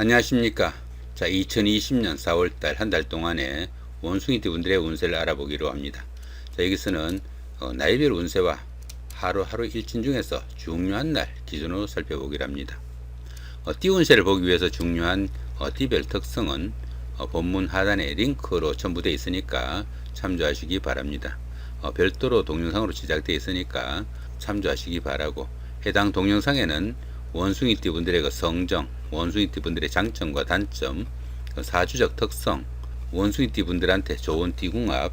안녕하십니까. 자, 2020년 4월달 한 달 동안에 원숭이띠 분들의 운세를 알아보기로 합니다. 자, 여기서는 나이별 운세와 하루하루 일진 중에서 중요한 날 기준으로 살펴보기로 합니다. 띠 운세를 보기 위해서 중요한 띠별 특성은 본문 하단에 링크로 첨부되어 있으니까 참조하시기 바랍니다. 별도로 동영상으로 제작되어 있으니까 참조하시기 바라고, 해당 동영상에는 원숭이띠 분들의 성정, 원숭이띠 분들의 장점과 단점, 사주적 특성, 원숭이띠 분들한테 좋은 띠궁합,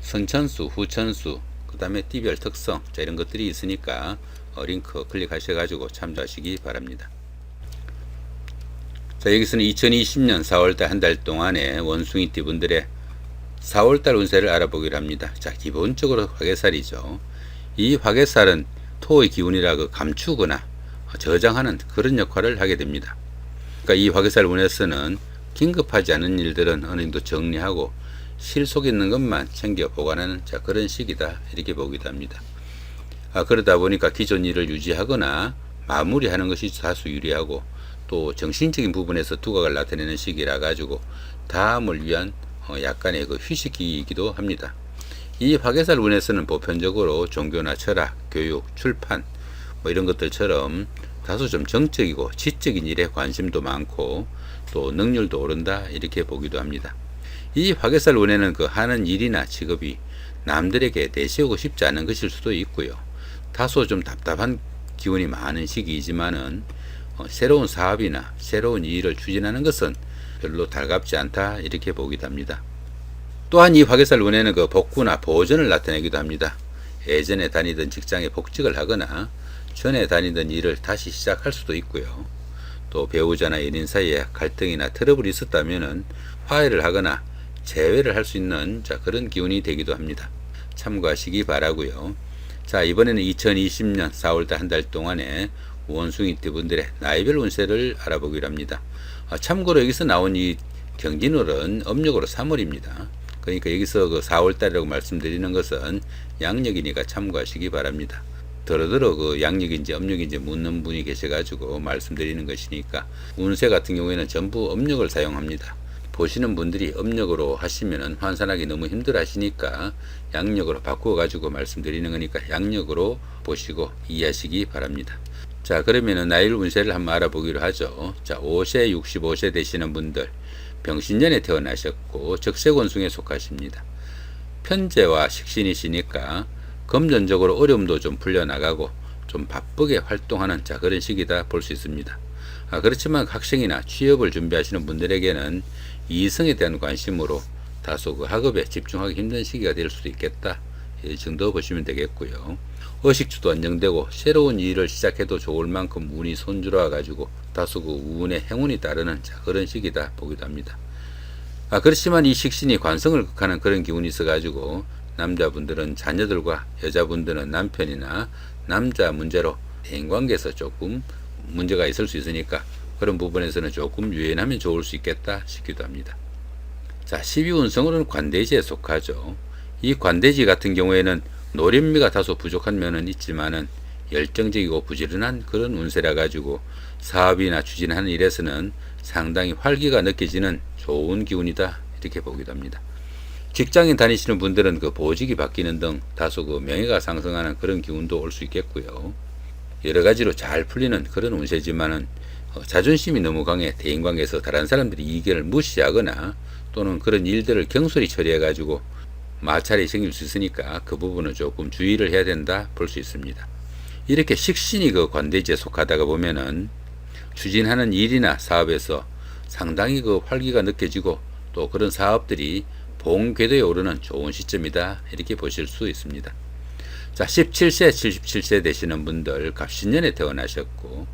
선천수, 후천수, 그 다음에 띠별 특성, 자, 이런 것들이 있으니까 링크 클릭하셔가지고 참조하시기 바랍니다. 자, 여기서는 2020년 4월달 한 달 동안의 원숭이띠 분들의 4월달 운세를 알아보기로 합니다. 자, 기본적으로 화개살이죠. 이 화개살은 토의 기운이라 감추거나 저장하는 그런 역할을 하게 됩니다. 그러니까 이 화개살 운에서는 긴급하지 않은 일들은 어느 정도 정리하고 실속 있는 것만 챙겨 보관하는 그런 시기다, 이렇게 보기도 합니다. 그러다 보니까 기존 일을 유지하거나 마무리하는 것이 다소 유리하고, 또 정신적인 부분에서 두각을 나타내는 시기라 가지고 다음을 위한 약간의 휴식기이기도 합니다. 이 화개살 운에서는 보편적으로 종교나 철학, 교육, 출판 이런 것들처럼 다소 좀 정적이고 지적인 일에 관심도 많고 또 능률도 오른다, 이렇게 보기도 합니다. 이 화개살 운에는 하는 일이나 직업이 남들에게 내세우고 싶지 않은 것일 수도 있고요. 다소 좀 답답한 기운이 많은 시기이지만은 새로운 사업이나 새로운 일을 추진하는 것은 별로 달갑지 않다, 이렇게 보기도 합니다. 또한 이 화개살 운에는 복구나 보전을 나타내기도 합니다. 예전에 다니던 직장에 복직을 하거나 전에 다니던 일을 다시 시작할 수도 있고요. 또 배우자나 연인 사이에 갈등이나 트러블이 있었다면 화해를 하거나 재회를 할 수 있는 그런 기운이 되기도 합니다. 참고하시기 바라고요. 자, 이번에는 2020년 4월달 한 달 동안에 원숭이띠 분들의 나이별 운세를 알아보기로 합니다. 참고로 여기서 나온 이 경진월은 음력으로 3월입니다. 그러니까 여기서 4월달이라고 말씀드리는 것은 양력이니까 참고하시기 바랍니다. 더러더러 양력인지 음력인지 묻는 분이 계셔가지고 말씀드리는 것이니까, 운세 같은 경우에는 전부 음력을 사용합니다. 보시는 분들이 음력으로 하시면은 환산하기 너무 힘들어 하시니까 양력으로 바꾸어가지고 말씀드리는 거니까 양력으로 보시고 이해하시기 바랍니다. 자, 그러면은 나일 운세를 한번 알아보기로 하죠. 자, 5세, 65세 되시는 분들, 병신년에 태어나셨고 적색원숭이에 속하십니다. 편재와 식신이시니까 금전적으로 어려움도 좀 풀려나가고 좀 바쁘게 활동하는 그런 시기다 볼 수 있습니다. 그렇지만 학생이나 취업을 준비하시는 분들에게는 이성에 대한 관심으로 다소 학업에 집중하기 힘든 시기가 될 수도 있겠다, 이 정도 보시면 되겠고요. 의식주도 안정되고 새로운 일을 시작해도 좋을 만큼 운이 손주라 가지고 다소 운에 행운이 따르는 그런 시기다 보기도 합니다. 그렇지만 이 식신이 관성을 극하는 그런 기운이 있어 가지고 남자분들은 자녀들과 여자분들은 남편이나 남자 문제로 대인관계에서 조금 문제가 있을 수 있으니까 그런 부분에서는 조금 유연하면 좋을 수 있겠다 싶기도 합니다. 자, 12운성으로는 관대지에 속하죠. 이 관대지 같은 경우에는 노련미가 다소 부족한 면은 있지만은 열정적이고 부지런한 그런 운세라 가지고 사업이나 추진하는 일에서는 상당히 활기가 느껴지는 좋은 기운이다, 이렇게 보기도 합니다. 직장인 다니시는 분들은 보직이 바뀌는 등 다소 명예가 상승하는 그런 기운도 올 수 있겠고요. 여러 가지로 잘 풀리는 그런 운세지만은 자존심이 너무 강해 대인관계에서 다른 사람들이 의견을 무시하거나 또는 그런 일들을 경솔히 처리해 가지고 마찰이 생길 수 있으니까 그 부분은 조금 주의를 해야 된다 볼 수 있습니다. 이렇게 식신이 관대지에 속하다가 보면은 추진하는 일이나 사업에서 상당히 활기가 느껴지고 또 그런 사업들이 봉궤도에 오르는 좋은 시점이다, 이렇게 보실 수 있습니다. 자, 17세, 77세 되시는 분들 갑신년에 태어나셨고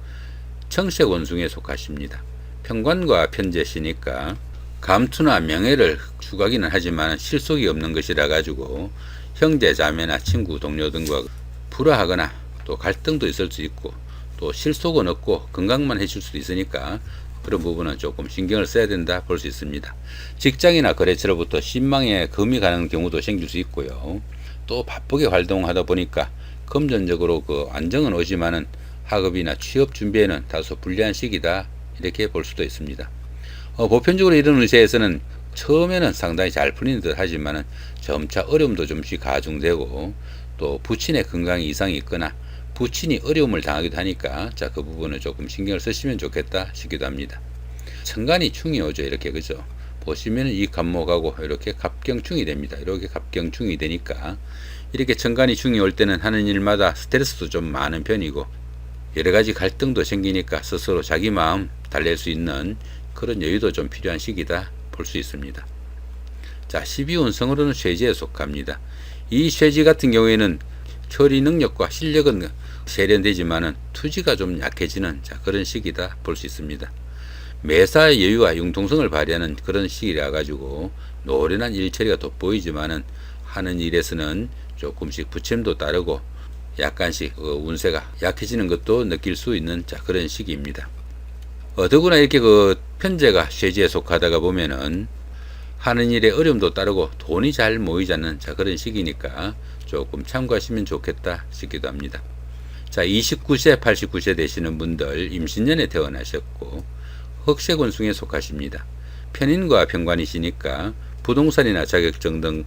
청색 원숭이에 속하십니다. 편관과 편재시니까 감투나 명예를 추구하기는 하지만 실속이 없는 것이라 가지고 형제 자매나 친구 동료 등과 불화하거나 또 갈등도 있을 수 있고 또 실속은 없고 건강만 해줄 수도 있으니까 그런 부분은 조금 신경을 써야 된다 볼 수 있습니다. 직장이나 거래처로부터 신망에 금이 가는 경우도 생길 수 있고요. 또 바쁘게 활동하다 보니까 금전적으로 안정은 오지만은 학업이나 취업 준비에는 다소 불리한 시기다, 이렇게 볼 수도 있습니다. 보편적으로 이런 운세에서는 처음에는 상당히 잘 풀리는 듯 하지만은 점차 어려움도 좀씩 가중되고 또 부친의 건강에 이상이 있거나 부친이 어려움을 당하기도 하니까 자, 그 부분을 조금 신경을 쓰시면 좋겠다 싶기도 합니다. 천간이 충이 오죠. 이렇게 그죠. 보시면은 이 갑목하고 이렇게 갑경충이 됩니다. 이렇게 갑경충이 되니까 이렇게 천간이 충이 올 때는 하는 일마다 스트레스도 좀 많은 편이고 여러 가지 갈등도 생기니까 스스로 자기 마음 달랠 수 있는 그런 여유도 좀 필요한 시기다 볼 수 있습니다. 자, 12운성으로는 쇠지에 속합니다. 이 쇠지 같은 경우에는 처리 능력과 실력은 세련되지만은 투지가 좀 약해지는 자, 그런 시기다 볼 수 있습니다. 매사의 여유와 융통성을 발휘하는 그런 시기라 가지고 노련한 일 처리가 돋보이지만은 하는 일에서는 조금씩 부침도 따르고 약간씩 운세가 약해지는 것도 느낄 수 있는 자, 그런 시기입니다. 더구나 이렇게 편제가 쇠지에 속하다가 보면은 하는 일에 어려움도 따르고 돈이 잘 모이지 않는 자, 그런 시기니까 조금 참고하시면 좋겠다 싶기도 합니다. 자, 29세 89세 되시는 분들 임신년에 태어나셨고 흑색운승에 속하십니다. 편인과 편관이시니까 부동산이나 자격증 등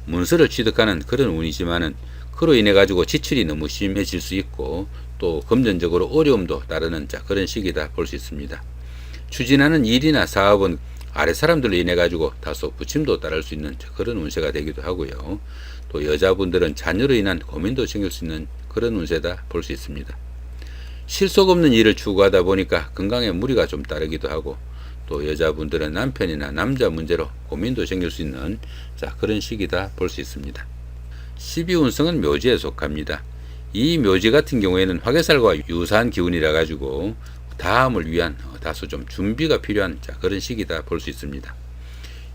문서를 취득하는 그런 운이지만은 그로 인해 가지고 지출이 너무 심해질 수 있고 또 금전적으로 어려움도 따르는 자, 그런 시기다 볼 수 있습니다. 추진하는 일이나 사업은 아래 사람들로 인해 가지고 다소 부침도 따를 수 있는 그런 운세가 되기도 하고요. 또 여자분들은 자녀로 인한 고민도 생길 수 있는 그런 운세다 볼 수 있습니다. 실속 없는 일을 추구하다 보니까 건강에 무리가 좀 따르기도 하고 또 여자분들은 남편이나 남자 문제로 고민도 생길 수 있는 자, 그런 시기다 볼 수 있습니다. 12운성은 묘지에 속합니다. 이 묘지 같은 경우에는 화개살과 유사한 기운이라 가지고 다음을 위한 다소 좀 준비가 필요한 자, 그런 시기다 볼 수 있습니다.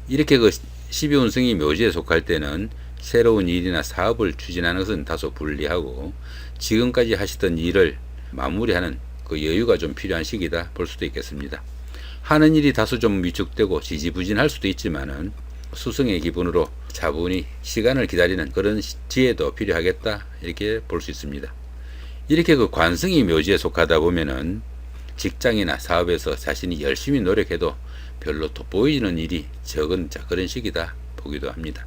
이렇게 12운성이 묘지에 속할 때는 새로운 일이나 사업을 추진하는 것은 다소 불리하고 지금까지 하시던 일을 마무리하는 그 여유가 좀 필요한 시기다 볼 수도 있겠습니다. 하는 일이 다소 좀 위축되고 지지부진할 수도 있지만은 수성의 기분으로 차분히 시간을 기다리는 그런 지혜도 필요하겠다 이렇게 볼 수 있습니다. 이렇게 관성이 묘지에 속하다 보면은 직장이나 사업에서 자신이 열심히 노력해도 별로 돋보이는 일이 적은 자, 그런 시기다 보기도 합니다.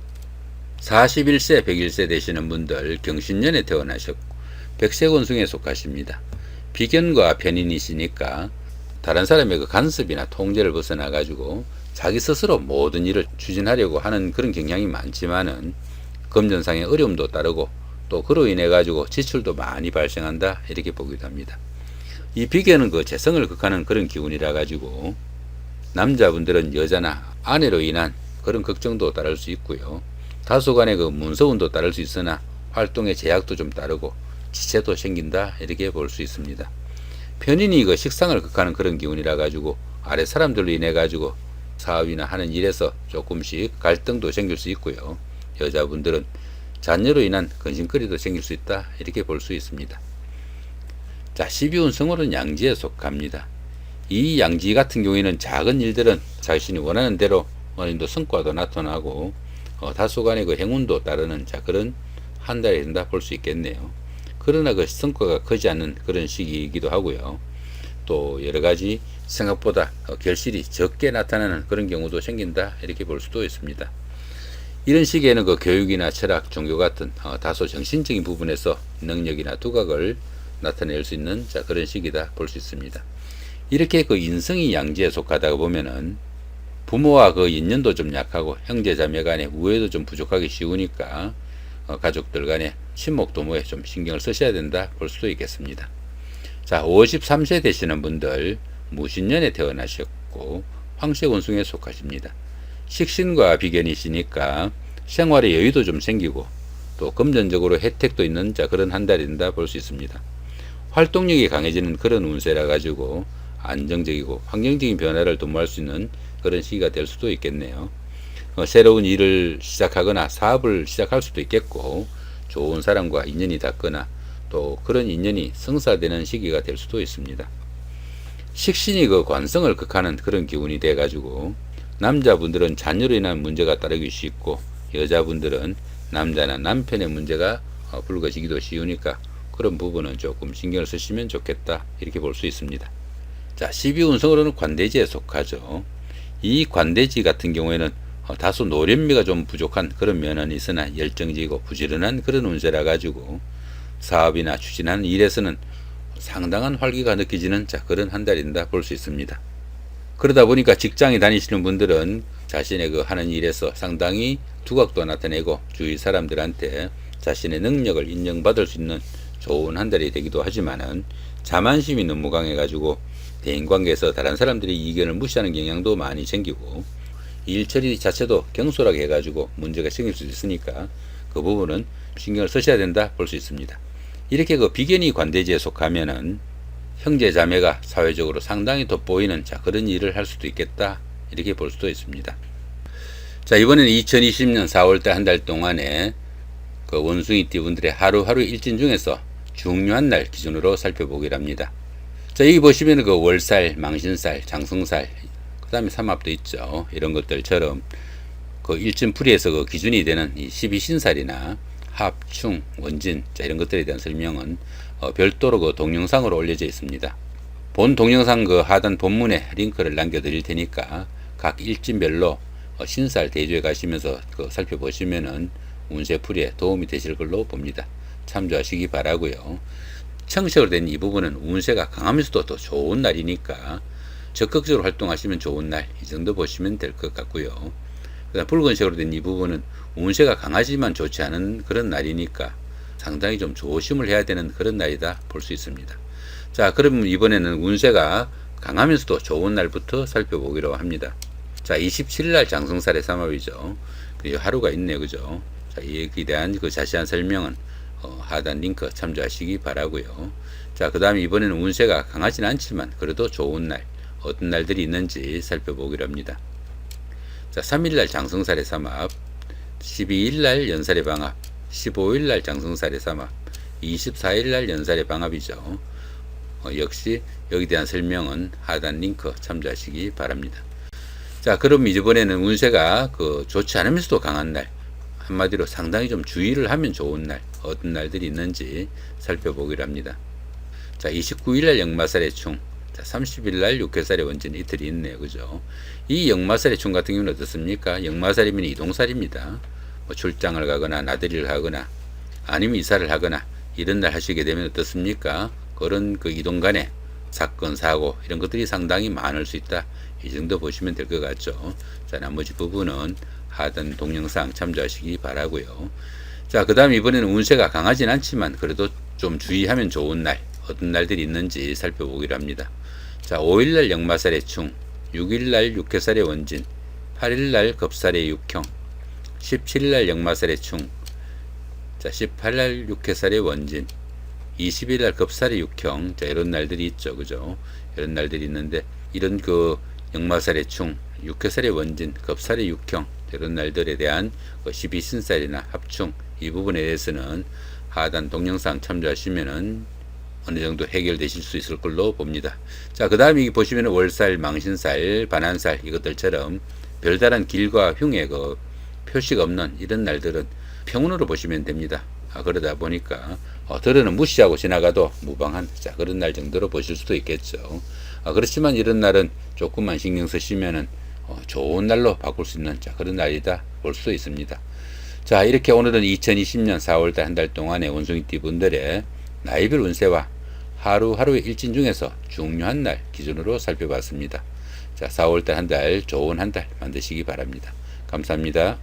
41세 101세 되시는 분들 경신년에 태어나셨고 백색운승에 속하십니다. 비견과 편인이시니까 다른 사람의 간섭이나 통제를 벗어나 가지고 자기 스스로 모든 일을 추진하려고 하는 그런 경향이 많지만은 금전상의 어려움도 따르고 또 그로 인해 가지고 지출도 많이 발생한다 이렇게 보기도 합니다. 이 비견은 재성을 극하는 그런 기운이라 가지고 남자분들은 여자나 아내로 인한 그런 걱정도 따를 수 있고요. 다소간의 문서운도 따를 수 있으나 활동에 제약도 좀 따르고 지체도 생긴다 이렇게 볼 수 있습니다. 편인이 식상을 극하는 그런 기운이라 가지고 아래 사람들로 인해 가지고 사업이나 하는 일에서 조금씩 갈등도 생길 수 있고요. 여자분들은 자녀로 인한 근심거리도 생길 수 있다 이렇게 볼 수 있습니다. 자, 12운성으로는 양지에 속합니다. 이 양지 같은 경우에는 작은 일들은 자신이 원하는 대로 어느 정도 성과도 나타나고 다소간의 행운도 따르는 자, 그런 한 달이 된다 볼 수 있겠네요. 그러나 성과가 크지 않는 그런 시기이기도 하고요. 또 여러 가지 생각보다 결실이 적게 나타나는 그런 경우도 생긴다 이렇게 볼 수도 있습니다. 이런 시기에는 교육이나 철학, 종교 같은 다소 정신적인 부분에서 능력이나 두각을 나타낼 수 있는 자, 그런 시기다 볼 수 있습니다. 이렇게 인성이 양지에 속하다 보면은 부모와 인연도 좀 약하고 형제 자매 간의 우애도 좀 부족하기 쉬우니까 가족들 간의 친목 도모에 좀 신경을 쓰셔야 된다 볼 수도 있겠습니다. 자, 53세 되시는 분들 무신년에 태어나셨고 황색운승에 속하십니다. 식신과 비견이시니까 생활의 여유도 좀 생기고 또 금전적으로 혜택도 있는 자, 그런 한 달이 된다 볼 수 있습니다. 활동력이 강해지는 그런 운세라 가지고 안정적이고 환경적인 변화를 도모할 수 있는 그런 시기가 될 수도 있겠네요. 새로운 일을 시작하거나 사업을 시작할 수도 있겠고 좋은 사람과 인연이 닿거나 또 그런 인연이 성사되는 시기가 될 수도 있습니다. 식신이 관성을 극하는 그런 기운이 돼 가지고 남자분들은 자녀로 인한 문제가 따르기 쉽고 여자분들은 남자나 남편의 문제가 불거지기도 쉬우니까 그런 부분은 조금 신경을 쓰시면 좋겠다 이렇게 볼 수 있습니다. 자, 12운성으로는 관대지에 속하죠. 이 관대지 같은 경우에는 다소 노련미가 좀 부족한 그런 면은 있으나 열정적이고 부지런한 그런 운세라 가지고 사업이나 추진하는 일에서는 상당한 활기가 느껴지는 그런 한 달이다 볼 수 있습니다. 그러다 보니까 직장에 다니시는 분들은 자신의 그 하는 일에서 상당히 두각도 나타내고 주위 사람들한테 자신의 능력을 인정받을 수 있는 좋은 한 달이 되기도 하지만은 자만심이 너무 강해가지고 대인관계에서 다른 사람들의 의견을 무시하는 경향도 많이 생기고 일 처리 자체도 경솔하게 해가지고 문제가 생길 수 있으니까 그 부분은 신경을 쓰셔야 된다 볼 수 있습니다. 이렇게 그 비견이 관대지에 속하면은 형제 자매가 사회적으로 상당히 돋보이는 그런 일을 할 수도 있겠다 이렇게 볼 수도 있습니다. 자, 이번에는 2020년 4월달 한 달 동안에 그 원숭이띠 분들의 하루하루 일진 중에서 중요한 날 기준으로 살펴보기를 합니다. 자, 여기 보시면 그 월살, 망신살, 장성살, 그 다음에 삼합도 있죠. 이런 것들처럼 그 일진풀이에서 그 기준이 되는 이 12신살이나 합, 충, 원진, 이런 것들에 대한 설명은 별도로 그 동영상으로 올려져 있습니다. 본 동영상 그 하단 본문에 링크를 남겨드릴 테니까 각 일진별로 신살 대조에 가시면서 그 살펴보시면은 운세풀이에 도움이 되실 걸로 봅니다. 참조하시기 바라고요. 청색으로 된 이 부분은 운세가 강하면서도 더 좋은 날이니까 적극적으로 활동하시면 좋은 날, 이 정도 보시면 될 것 같고요. 그다음 붉은색으로 된 이 부분은 운세가 강하지만 좋지 않은 그런 날이니까 상당히 좀 조심을 해야 되는 그런 날이다 볼 수 있습니다. 자, 그럼 이번에는 운세가 강하면서도 좋은 날부터 살펴보기로 합니다. 자, 27일 장성살의 삼합이죠. 하루가 있네요, 그죠? 자, 이에 대한 그 자세한 설명은 하단 링크 참조하시기 바라고요. 자, 그 다음에 이번에는 운세가 강하진 않지만 그래도 좋은 날, 어떤 날들이 있는지 살펴보기로 합니다. 자, 3일날 장성살의 삼합, 12일날 연살의 방합, 15일날 장성살의 삼합, 24일날 연살의 방합이죠. 역시 여기에 대한 설명은 하단 링크 참조하시기 바랍니다. 자, 그럼 이번에는 운세가 그 좋지 않으면서도 강한 날, 한마디로 상당히 좀 주의를 하면 좋은 날, 어떤 날들이 있는지 살펴보기로 합니다. 자, 29일날 역마살의 충, 자, 30일날 육해살의 원진, 이틀이 있네요, 그죠? 이 역마살의 충 같은 경우는 어떻습니까? 역마살이면 이동살입니다. 뭐 출장을 가거나 나들이를 하거나 아니면 이사를 하거나 이런 날 하시게 되면 어떻습니까? 그런 그 이동 간에 사건, 사고 이런 것들이 상당히 많을 수 있다. 이 정도 보시면 될 것 같죠. 자, 나머지 부분은 하단 동영상 참조하시기 바라고요. 자, 그 다음 이번에는 운세가 강하진 않지만 그래도 좀 주의하면 좋은 날, 어떤 날들이 있는지 살펴보기로 합니다. 자, 5일날 역마살의 충, 6일날 육해살의 원진, 8일날 겁살의 육형, 17일날 역마살의 충, 자, 18일날 육해살의 원진, 20일날 겁살의 육형, 자, 이런 날들이 있죠, 그죠? 이런 날들이 있는데, 이런 그 역마살의 충, 육해살의 원진, 겁살의 육형, 이런 날들에 대한 12신살이나 합충, 이 부분에 대해서는 하단 동영상 참조하시면은 어느 정도 해결되실 수 있을 걸로 봅니다. 자, 그 다음에 보시면 월살, 망신살, 반한살 이것들처럼 별다른 길과 흉의 그 표시가 없는 이런 날들은 평운으로 보시면 됩니다. 그러다 보니까 들어는 무시하고 지나가도 무방한 그런 날 정도로 보실 수도 있겠죠. 그렇지만 이런 날은 조금만 신경 쓰시면은 좋은 날로 바꿀 수 있는 그런 날이다 볼 수 있습니다. 자, 이렇게 오늘은 2020년 4월달 한 달 동안의 원숭이띠 분들의 나이별 운세와 하루하루의 일진 중에서 중요한 날 기준으로 살펴봤습니다. 자, 4월달 한 달 좋은 한 달 만드시기 바랍니다. 감사합니다.